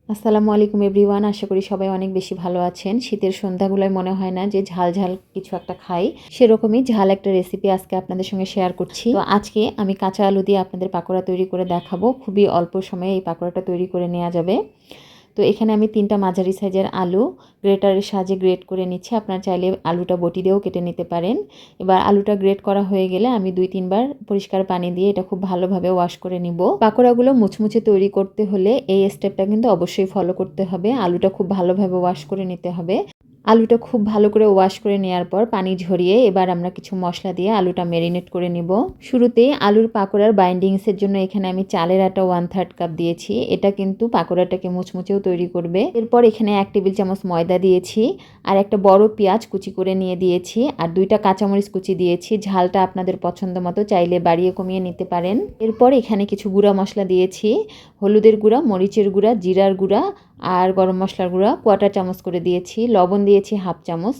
আসসালামু আলাইকুম এভরিওয়ান, আশা করি সবাই অনেক বেশি ভালো আছেন। শীতের সন্ধ্যাগুলোয় মনে হয় না যে ঝাল ঝাল কিছু একটা খাই, সেরকমই ঝাল একটা রেসিপি আজকে আপনাদের সঙ্গে শেয়ার করছি। তো আজকে আমি কাঁচা আলু দিয়ে আপনাদের পাকোড়া তৈরি করে দেখাবো। খুবই অল্প সময়ে এই পাকোড়াটা তৈরি করে নেওয়া যাবে। তো এখানে আমি 3টা মাঝারি সাইজের আলু গ্রেটারের সাহায্যে গ্রেট করে নিচ্ছি। আপনারা চাইলে আলুটা বটি দিয়েও কেটে নিতে পারেন। এবার আলুটা গ্রেট করা হয়ে গেলে আমি 2-3 বার পরিষ্কার পানি দিয়ে এটা খুব ভালোভাবে ওয়াশ করে নিব। পাকোড়াগুলো মুচমুচে তৈরি করতে হলে এই স্টেপটা কিন্তু অবশ্যই ফলো করতে হবে। আলুটা খুব ভালোভাবে ওয়াশ করে নিতে হবে। আলুটা খুব ভালো করে ওয়াশ করে নেওয়ার পর পানি ঝরিয়ে এবার আমরা কিছু মশলা দিয়ে আলুটা ম্যারিনেট করে নিব। শুরুতে আলুর পাকোড়ার বাইন্ডিংসের জন্য এখানে আমি চালের আটা 1/3 কাপ দিয়েছি। এটা কিন্তু পাকোড়াটাকে মুচমুচেও তৈরি করবে। এরপর এখানে 1 টেবিল চামচ ময়দা দিয়েছি, আর একটা বড় পেঁয়াজ কুচি করে নিয়ে দিয়েছি, আর 2টা কাঁচামরিচ কুচি দিয়েছি। ঝালটা আপনাদের পছন্দ মতো চাইলে বাড়িয়ে কমিয়ে নিতে পারেন। এরপর এখানে কিছু গুঁড়া মশলা দিয়েছি, হলুদের গুঁড়া, মরিচের গুঁড়া, জিরার গুঁড়া আর গরম মশলার গুঁড়া 1/4 চামচ করে দিয়েছি। লবণ দিয়েছি 1/2 চামচ,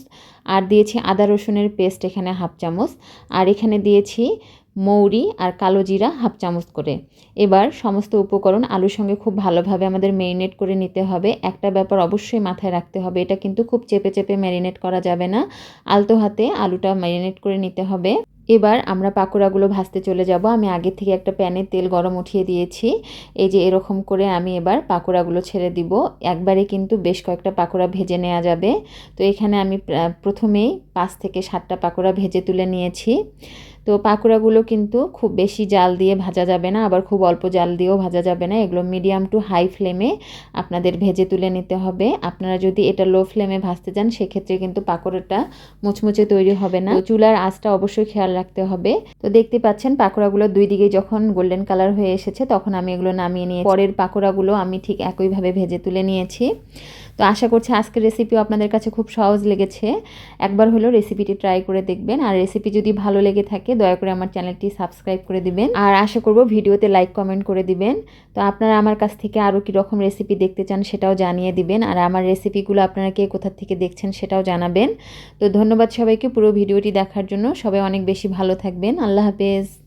আর দিয়েছি আদা রসুনের পেস্ট এখানে 1/2 চামচ, আর এখানে দিয়েছি মৌরি আর কালো জিরা 1/2 চামচ করে। এবার সমস্ত উপকরণ আলুর সঙ্গে খুব ভালোভাবে আমাদের ম্যারিনেট করে নিতে হবে। একটা ব্যাপার অবশ্যই মাথায় রাখতে হবে, এটা কিন্তু খুব চেপে চেপে ম্যারিনেট করা যাবে না, আলতো হাতে আলুটা ম্যারিনেট করে নিতে হবে। এবার আমরা পাকোড়াগুলো ভাজতে চলে যাব। আমি আগে থেকে একটা প্যানে তেল গরম উঠিয়ে দিয়েছি। এই যে এরকম করে আমি এবার পাকোড়াগুলো ছেড়ে দিব। একবারে কিন্তু বেশ কয়েকটা পাকোড়া ভেজে নেওয়া যাবে। তো এখানে আমি প্রথমেই 5 থেকে 7টা পাকোড়া ভেজে তুলে নিয়েছি। তো পাকোড়াগুলো কিন্তু খুব বেশি জাল দিয়ে ভাজা যাবে না, আবার খুব অল্প জাল দিয়েও ভাজা যাবে না। এগুলো মিডিয়াম টু হাই ফ্লেমে আপনাদের ভেজে তুলে নিতে হবে। আপনারা যদি এটা লো ফ্লেমে ভাজতে যান সেক্ষেত্রে কিন্তু পাকোড়াটা মুচমুচে তৈরি হবে না। চুলার আঁচটা অবশ্যই খেয়াল রাখতে হবে। তো দেখতে পাচ্ছেন পাকোড়াগুলো দুই দিকে যখন গোল্ডেন কালার হয়ে এসেছে তখন আমি এগুলো নামিয়ে নিয়ে পরের পাকোড়াগুলো আমি ঠিক একইভাবে ভেজে তুলে নিয়েছি। তো আশা করছি আজকের রেসিপিও আপনাদের কাছে খুব সহজ লেগেছে। একবার হলেও রেসিপিটি ট্রাই করে দেখবেন, আর রেসিপি যদি ভালো লেগে থাকে দয়া করে আমার চ্যানেলটি সাবস্ক্রাইব করে দিবেন, আর আশা করব ভিডিওতে লাইক কমেন্ট করে দিবেন। তো আপনারা আমার কাছ থেকে আরও কীরকম রেসিপি দেখতে চান সেটাও জানিয়ে দিবেন, আর আমার রেসিপিগুলো আপনারা কে কোথা থেকে দেখছেন সেটাও জানাবেন। তো ধন্যবাদ সবাইকে পুরো ভিডিওটি দেখার জন্য। সবাই অনেক বেশি ভালো থাকবেন। আল্লাহ হাফেজ।